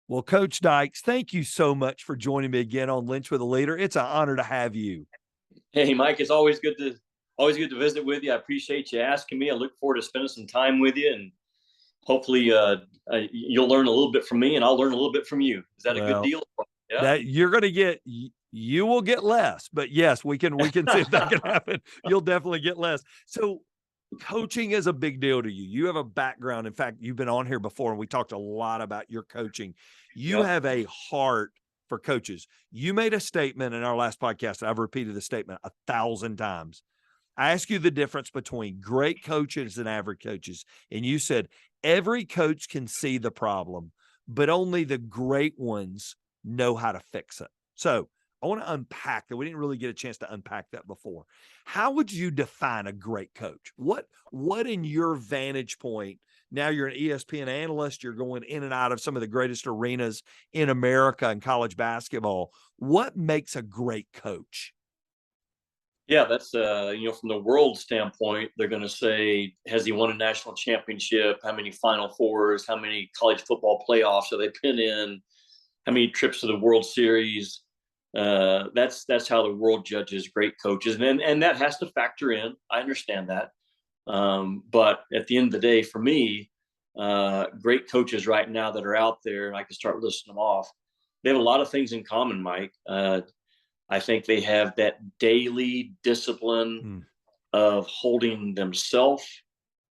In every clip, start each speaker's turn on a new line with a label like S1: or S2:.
S1: Well, Coach Dykes, thank you so much for joining me again on Linch with a Leader. It's an honor to have you.
S2: Hey, Mike, it's always good to visit with you. I appreciate you asking me. I look forward to spending some time with you, and hopefully you'll learn a little bit from me and I'll learn a little bit from you. Is that a good deal?
S1: Yeah. That you're going to get, you will get less, but yes, we can see if that can happen. You'll definitely get less. So coaching is a big deal to you. You have a background. In fact, you've been on here before and we talked a lot about your coaching. You have a heart for coaches. You made a statement in our last podcast. I've repeated the statement 1,000 times. I asked you the difference between great coaches and average coaches. And you said every coach can see the problem, but only the great ones know how to fix it. So I want to unpack that. We didn't really get a chance to unpack that before. How would you define a great coach? What in your vantage point, now you're an ESPN analyst, you're going in and out of some of the greatest arenas in America in college basketball. What makes a great coach?
S2: Yeah, that's from the world standpoint, they're going to say, has he won a national championship? How many Final Fours? How many college football playoffs have they been in? How many trips to the World Series? That's how the world judges great coaches, and that has to factor in. I understand that, but at the end of the day, for me, great coaches right now that are out there, and I can start listing them off. They have a lot of things in common, Mike. I think they have that daily discipline of holding themselves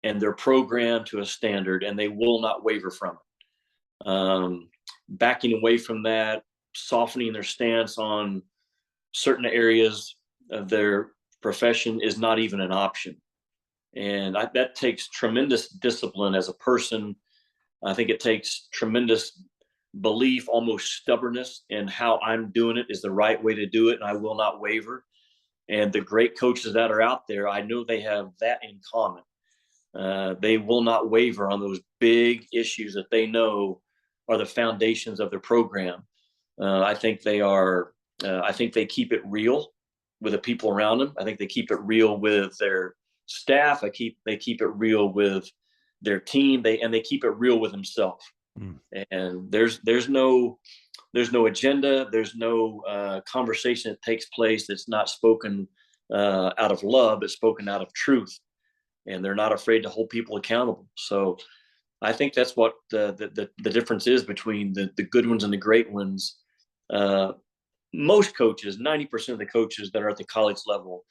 S2: and their program to a standard, and they will not waver from it. Backing away from that, softening their stance on certain areas of their profession is not even an option. And that takes tremendous discipline as a person. I think it takes tremendous belief, almost stubbornness in how I'm doing it is the right way to do it, and I will not waver. And the great coaches that are out there, I know they have that in common. They will not waver on those big issues that they know are the foundations of their program. I think they are. I think they keep it real with the people around them. I think they keep it real with their staff. They keep it real with their team. They keep it real with themselves. And there's no agenda. There's no conversation that takes place that's not spoken out of love. It's spoken out of truth, and they're not afraid to hold people accountable. So I think that's what the difference is between the good ones and the great ones. Most coaches, 90% of the coaches that are at the college level,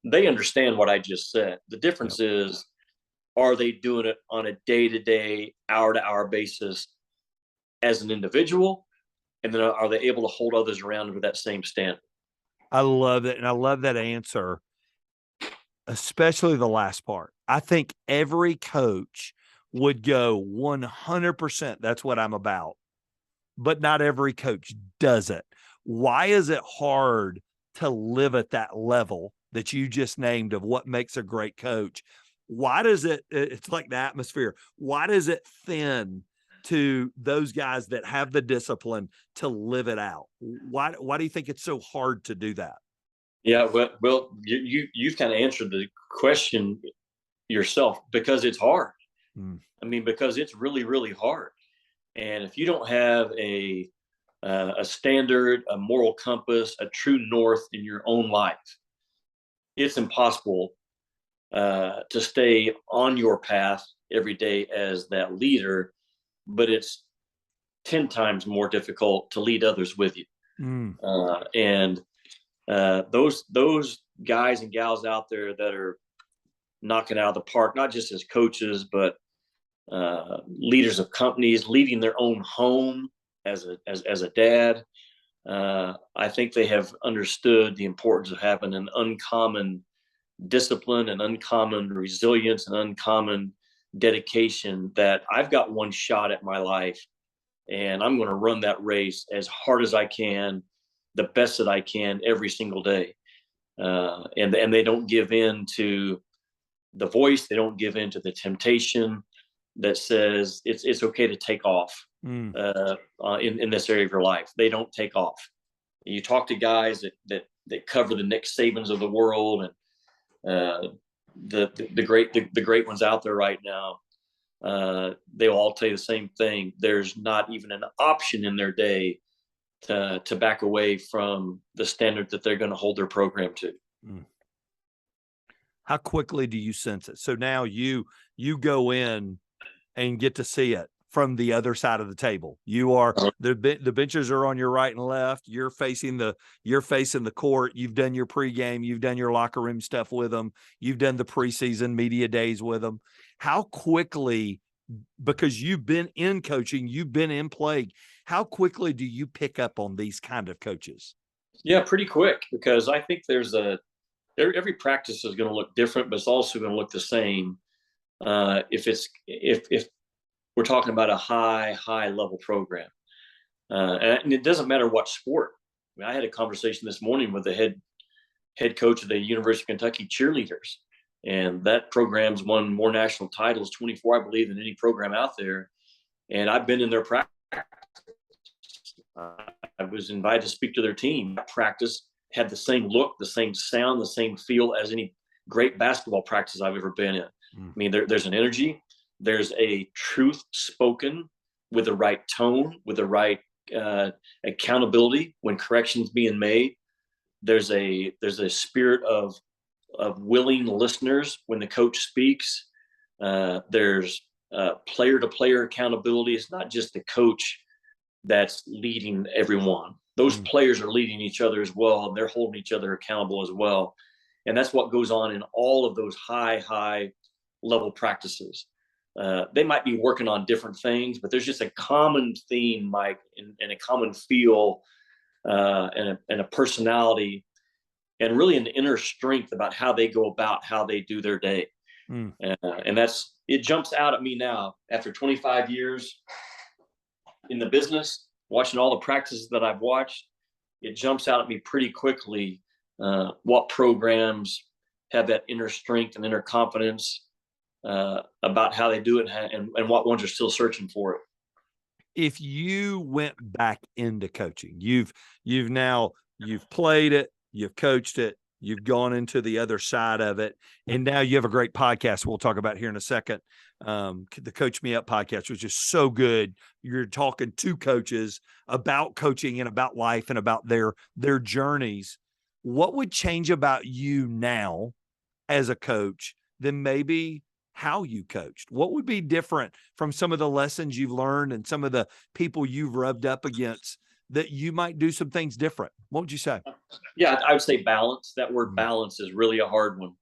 S2: they understand what I just said. The difference is, are they doing it on a day-to-day, hour-to-hour basis as an individual? And then are they able to hold others around with that same standard?
S1: I love it. And I love that answer, especially the last part. I think every coach would go 100%. That's what I'm about. But not every coach does it. Why is it hard to live at that level that you just named of what makes a great coach? Why does it's like the atmosphere. Why does it thin to those guys that have the discipline to live it out? Why do you think it's so hard to do that?
S2: Yeah, well, you've kind of answered the question yourself, because it's hard. I mean, because it's really, really hard. And if you don't have a standard, a moral compass, a true north in your own life, it's impossible to stay on your path every day as that leader, but it's 10 times more difficult to lead others with you. And those guys and gals out there that are knocking out of the park, not just as coaches, but leaders of companies, leading their own home as a dad, I think they have understood the importance of having an uncommon discipline and uncommon resilience and uncommon dedication, that I've got one shot at my life and I'm going to run that race as hard as I can, the best that I can every single day. And they don't give in to the voice. They don't give in to the temptation that says it's okay to take off in this area of your life. They don't take off. You talk to guys that cover the Nick Sabans of the world and the great ones out there right now. they will all tell you the same thing. There's not even an option in their day to back away from the standard that they're going to hold their program to.
S1: How quickly do you sense it? So now you go in and get to see it from the other side of the table. You are the benches are on your right and left. You're facing the court. You've done your pregame. You've done your locker room stuff with them. You've done the preseason media days with them. How quickly, because you've been in coaching, you've been in play, how quickly do you pick up on these kind of coaches?
S2: Yeah, pretty quick, because I think every practice is going to look different, but it's also going to look the same. If we're talking about a high level program, and it doesn't matter what sport. I mean, I had a conversation this morning with the head coach of the University of Kentucky cheerleaders, and that program's won more national titles, 24, I believe, than any program out there. And I've been in their practice. I was invited to speak to their team. Practice had the same look, the same sound, the same feel as any great basketball practice I've ever been in. I mean, there's an energy, there's a truth spoken with the right tone, with the right accountability when corrections being made. There's a spirit of willing listeners when the coach speaks. There's player-to-player accountability. It's not just the coach that's leading everyone. Those players are leading each other as well, and they're holding each other accountable as well. And that's what goes on in all of those high level practices. They might be working on different things, but there's just a common theme, Mike, and a common feel, and a personality, and really an inner strength about how they go about how they do their day. And it jumps out at me now after 25 years in the business, watching all the practices that I've watched. It jumps out at me pretty quickly what programs have that inner strength and inner confidence about how they do it, and what ones are still searching for it.
S1: If you went back into coaching, you've played it, you've coached it, you've gone into the other side of it, and now you have a great podcast we'll talk about here in a second. The Coach Me Up podcast, which is so good. You're talking to coaches about coaching and about life and about their journeys. What would change about you now as a coach than maybe how you coached? What would be different from some of the lessons you've learned and some of the people you've rubbed up against that you might do some things different? What would you say?
S2: Yeah, I would say balance. That word balance is really a hard one.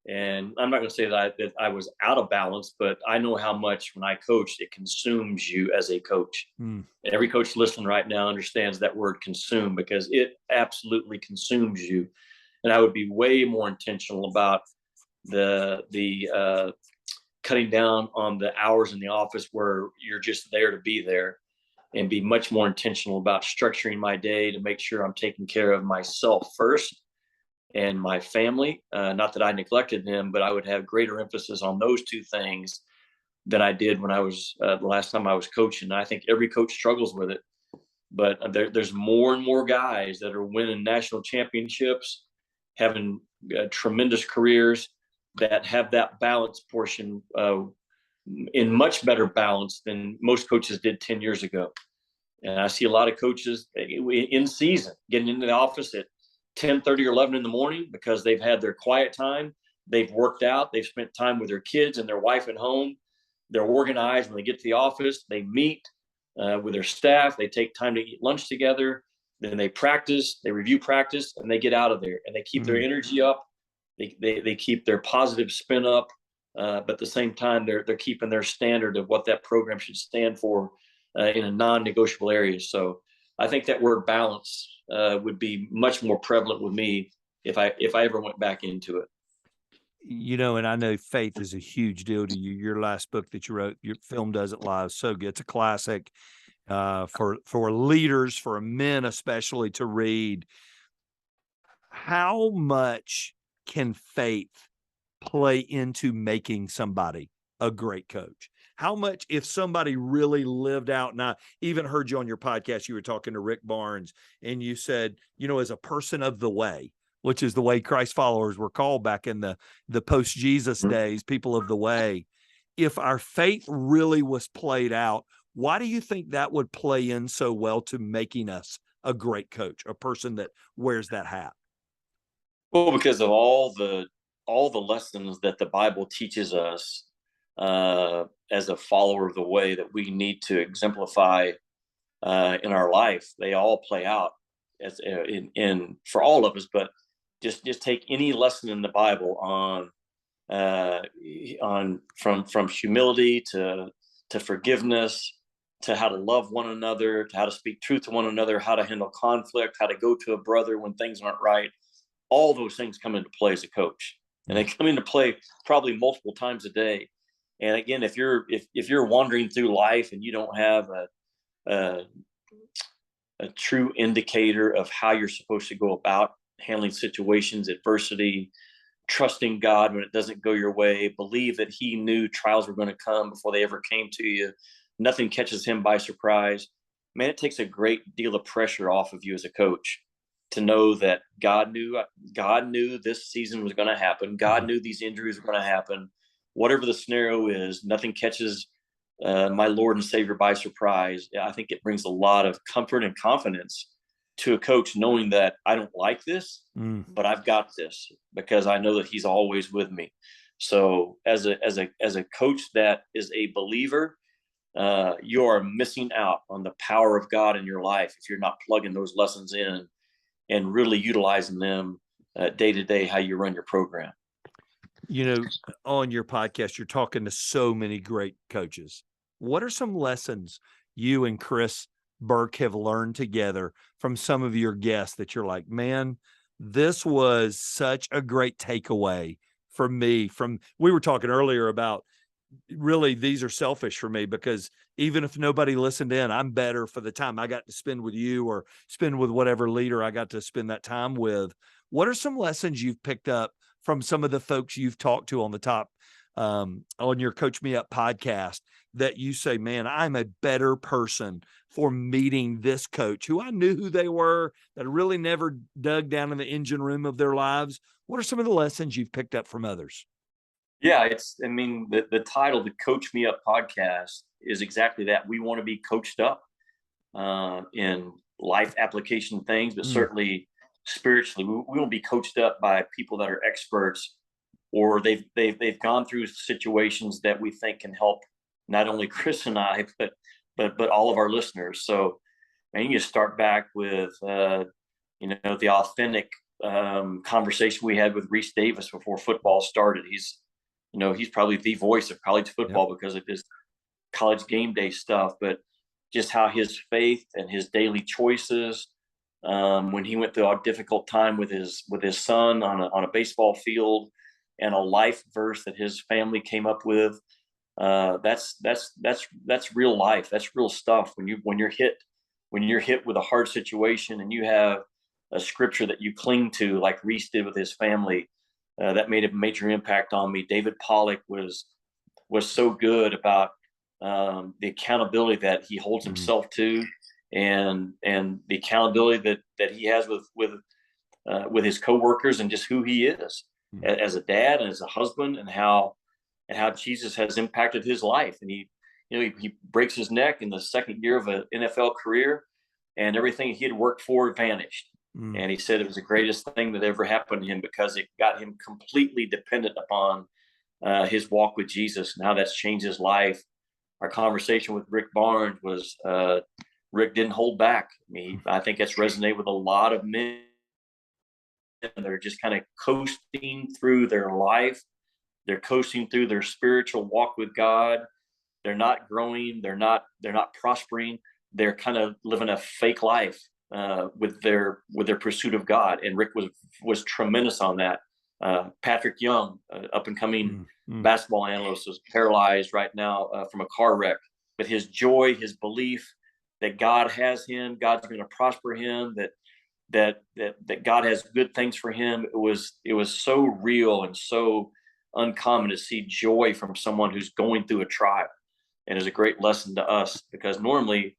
S2: And I'm not going to say that I was out of balance, but I know how much when I coached, it consumes you as a coach. Every coach listening right now understands that word consume, because it absolutely consumes you. And I would be way more intentional about the cutting down on the hours in the office where you're just there to be there, and be much more intentional about structuring my day to make sure I'm taking care of myself first and my family. Not that I neglected them, but I would have greater emphasis on those two things than I did when I was the last time I was coaching. And I think every coach struggles with it, but there's more and more guys that are winning national championships, having tremendous careers, that have that balance portion in much better balance than most coaches did 10 years ago. And I see a lot of coaches in season getting into the office at 10:30 or 11 in the morning because they've had their quiet time. They've worked out. They've spent time with their kids and their wife at home. They're organized. When they get to the office, they meet with their staff. They take time to eat lunch together. Then they practice, they review practice, and they get out of there. And they keep their energy up. They keep their positive spin up. But at the same time, they're keeping their standard of what that program should stand for in a non-negotiable area. So I think that word balance would be much more prevalent with me if I ever went back into it.
S1: You know, and I know faith is a huge deal to you. Your last book that you wrote, your Film Doesn't Lie, is so good. It's a classic for leaders, for men especially, to read. How much can faith play into making somebody a great coach? How much, if somebody really lived out, and I even heard you on your podcast, you were talking to Rick Barnes, and you said, you know, as a person of the way, which is the way Christ followers were called back in the post-Jesus days, people of the way. if our faith really was played out, why do you think that would play in so well to making us a great coach, a person that wears that hat?
S2: Well, because of all the lessons that the Bible teaches us as a follower of the way that we need to exemplify in our life, they all play out as in for all of us. But just take any lesson in the Bible from humility to forgiveness, to how to love one another, to how to speak truth to one another, how to handle conflict, how to go to a brother when things aren't right. All those things come into play as a coach, and they come into play probably multiple times a day. And again, if you're wandering through life and you don't have a true indicator of how you're supposed to go about handling situations, adversity, trusting God when it doesn't go your way, believe that He knew trials were going to come before they ever came to you, nothing catches Him by surprise, man, it takes a great deal of pressure off of you as a coach to know that God knew this season was going to happen. God knew these injuries were going to happen. Whatever the scenario is, nothing catches my Lord and Savior by surprise. I think it brings a lot of comfort and confidence to a coach, knowing that I don't like this, but I've got this because I know that He's always with me. So as a coach that is a believer, you are missing out on the power of God in your life if you're not plugging those lessons in and really utilizing them day to day, how you run your program.
S1: You know, on your podcast, you're talking to so many great coaches. What are some lessons you and Chris Burke have learned together from some of your guests that you're like, man, this was such a great takeaway for me? We were talking earlier about, really, these are selfish for me because even if nobody listened in, I'm better for the time I got to spend with you or spend with whatever leader I got to spend that time with. What are some lessons you've picked up from some of the folks you've talked to on the top, on your Coach Me Up podcast, that you say, man, I'm a better person for meeting this coach who I knew who they were, that really never dug down in the engine room of their lives? What are some of the lessons you've picked up from others?
S2: Yeah, the title, the Coach Me Up podcast, is exactly that. We want to be coached up in life application things, but certainly spiritually, we want to be coached up by people that are experts, or they've gone through situations that we think can help not only Chris and I, but all of our listeners. So, and you just start back with the authentic conversation we had with Reese Davis before football started. He's probably the voice of college football because of his college game day stuff, but just how his faith and his daily choices, when he went through a difficult time with his son on a baseball field, and a life verse that his family came up with. That's real life. That's real stuff. When you're hit with a hard situation and you have a scripture that you cling to, like Reese did with his family, that made a major impact on me. David Pollock was so good about the accountability that he holds himself to, and the accountability that he has with his coworkers, and just who he is as a dad and as a husband, and how Jesus has impacted his life. And he breaks his neck in the second year of an NFL career, and everything he had worked for vanished. And he said it was the greatest thing that ever happened to him because it got him completely dependent upon his walk with Jesus, and how that's changed his life. Our conversation with Rick Barnes was Rick didn't hold back. I think that's resonated with a lot of men. They're just kind of coasting through their life. They're coasting through their spiritual walk with God. They're not growing. They're not prospering. They're kind of living a fake life with their pursuit of God. And Rick was tremendous on that. Patrick Young, up and coming basketball analyst, is paralyzed right now from a car wreck. But his joy, his belief that God has him, God's going to prosper him, that God has good things for him. It was so real and so uncommon to see joy from someone who's going through a trial, and is a great lesson to us, because normally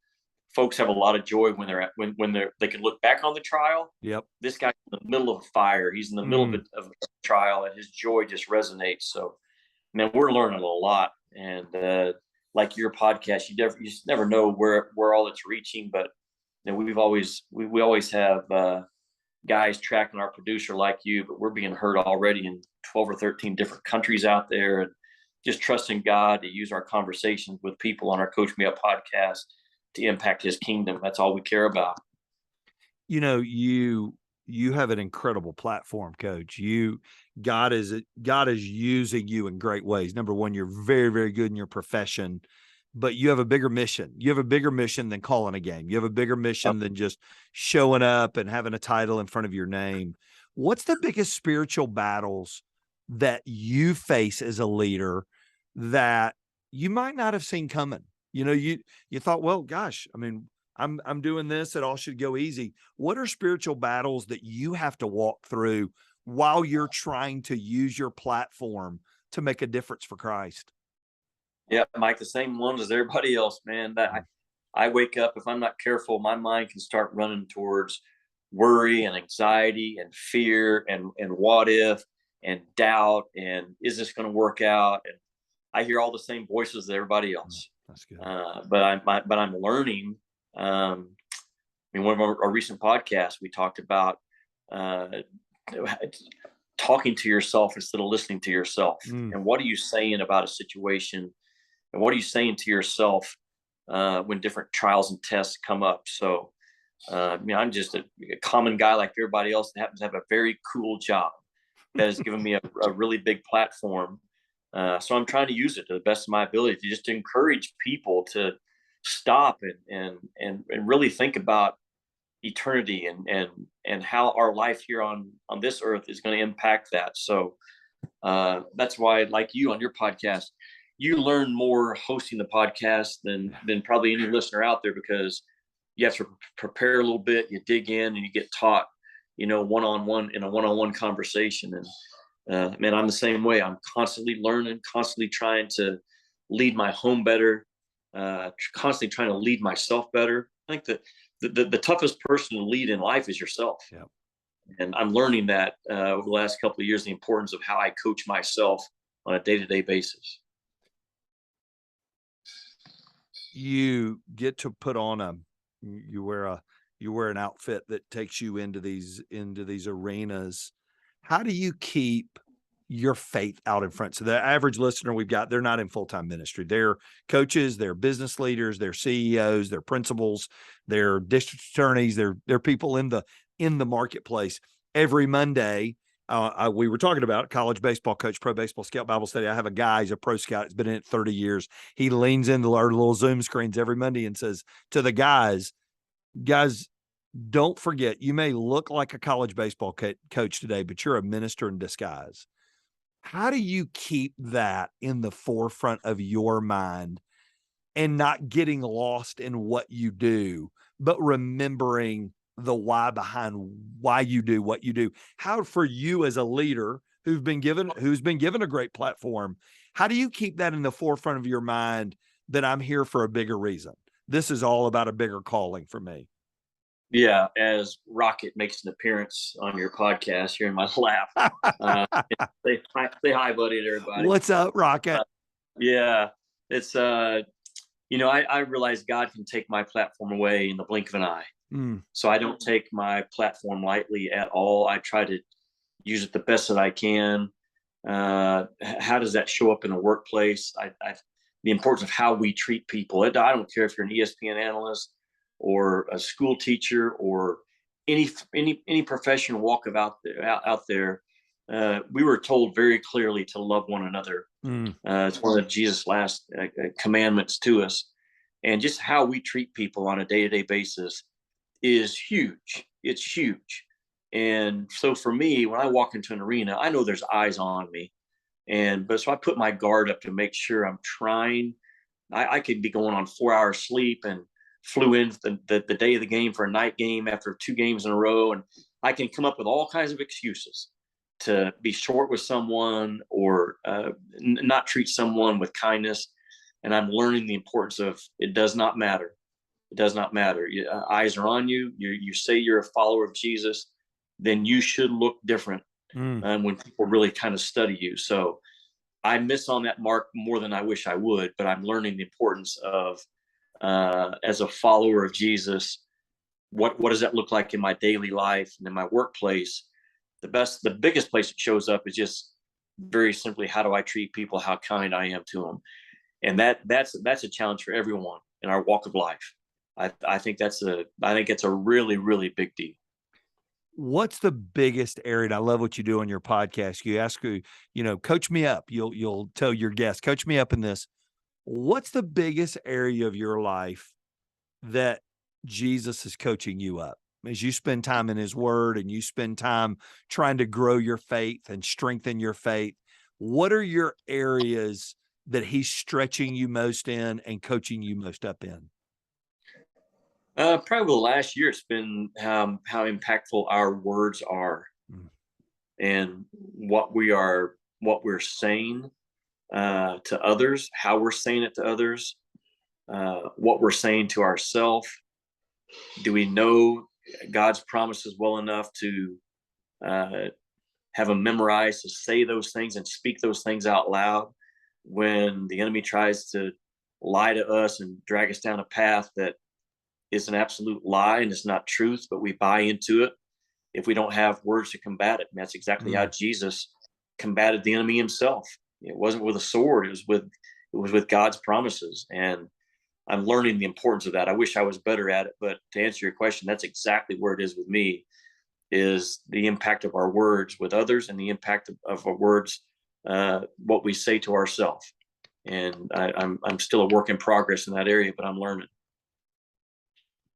S2: folks have a lot of joy when they can look back on the trial.
S1: Yep.
S2: This guy's in the middle of a fire. He's in the middle of a trial, and his joy just resonates. So, man, we're learning a lot And like your podcast, you just never know where all it's reaching. But we always have guys tracking our producer like you, but we're being heard already in 12 or 13 different countries out there, and just trusting God to use our conversations with people on our Coach Me Up podcast to impact his kingdom. That's all we care about.
S1: You have an incredible platform, Coach. God is using you in great ways. Number one, you're very, very good in your profession, but you have a bigger mission. You have a bigger mission than calling a game. You have a bigger mission than just showing up and having a title in front of your name. What's the biggest spiritual battles that you face as a leader that you might not have seen coming? You thought, well, gosh, I mean, I'm doing this, it all should go easy. What are spiritual battles that you have to walk through while you're trying to use your platform to make a difference for Christ?
S2: Yeah, Mike, the same ones as everybody else, man. That I wake up, if I'm not careful, my mind can start running towards worry and anxiety and fear and what if and doubt and is this going to work out? And I hear all the same voices as everybody else.
S1: That's good.
S2: But I'm learning. In one of our recent podcasts, we talked about talking to yourself instead of listening to yourself. And what are you saying about a situation? And what are you saying to yourself when different trials and tests come up? So, I'm just a common guy like everybody else that happens to have a very cool job that has given me a really big platform. So I'm trying to use it to the best of my ability to just encourage people to stop and really think about eternity and how our life here on this earth is going to impact that. So that's why, like you on your podcast, you learn more hosting the podcast than probably any listener out there, because you have to prepare a little bit, you dig in, and you get taught, one-on-one in a one-on-one conversation. And man, I'm the same way. I'm constantly learning, constantly trying to lead my home better, constantly trying to lead myself better. I think that the toughest person to lead in life is yourself.
S1: Yeah.
S2: And I'm learning that over the last couple of years, the importance of how I coach myself on a day-to-day basis.
S1: You get to put on you wear an outfit that takes you into these arenas. How do you keep your faith out in front? So the average listener we've got, they're not in full-time ministry. They're coaches, they're business leaders, they're CEOs, they're principals, they're district attorneys, they're people in the marketplace. Every Monday, we were talking about college baseball coach, pro baseball scout, Bible study. I have a guy, he's a pro scout. He's been in it 30 years. He leans into our little Zoom screens every Monday and says to the guys, don't forget, you may look like a college baseball coach today, but you're a minister in disguise. How do you keep that in the forefront of your mind and not getting lost in what you do, but remembering the why behind why you do what you do? How, for you as a leader who's been given a great platform, how do you keep that in the forefront of your mind, that I'm here for a bigger reason? This is all about a bigger calling for me.
S2: Yeah, as Rocket makes an appearance on your podcast here in my lap. Say hi, buddy, to everybody.
S1: What's up, Rocket?
S2: Yeah, it's I realize God can take my platform away in the blink of an eye. So I don't take my platform lightly at all. I try to use it the best that I can. How does that show up in a workplace? The importance of how we treat people. I don't care if you're an ESPN analyst or a school teacher or any professional walk out there. We were told very clearly to love one another. It's one of Jesus' last commandments to us. And just how we treat people on a day-to-day basis is huge. It's huge. And so for me, when I walk into an arena, I know there's eyes on me. So I put my guard up to make sure I'm trying. I could be going on 4 hours sleep and flew in the day of the game for a night game after 2 games in a row. And I can come up with all kinds of excuses to be short with someone or not treat someone with kindness. And I'm learning the importance of it does not matter. It does not matter. Eyes are on you. You say you're a follower of Jesus, then you should look different when people really kind of study you. So I miss on that mark more than I wish I would, but I'm learning the importance of, as a follower of Jesus, what does that look like in my daily life and in my workplace? The biggest place it shows up is just very simply, how do I treat people? How kind I am to them. And that's a challenge for everyone in our walk of life. I think it's a really, really big deal.
S1: What's the biggest area? And I love what you do on your podcast. You ask, coach me up. You'll tell your guests, coach me up in this. What's the biggest area of your life that Jesus is coaching you up as you spend time in his word and you spend time trying to grow your faith and strengthen your faith? What are your areas that he's stretching you most in and coaching you most up in?
S2: Probably the last year, it's been how impactful our words are, and what we're saying to others, how we're saying it to others, what we're saying to ourselves. Do we know God's promises well enough to have them memorized, to say those things and speak those things out loud when the enemy tries to lie to us and drag us down a path that is an absolute lie and it's not truth, but we buy into it? If we don't have words to combat it, and that's exactly how Jesus combated the enemy himself. It wasn't with a sword; it was with God's promises. And I'm learning the importance of that. I wish I was better at it, but to answer your question, that's exactly where it is with me: is the impact of our words with others and the impact of our words, what we say to ourselves. And I'm still a work in progress in that area, but I'm learning.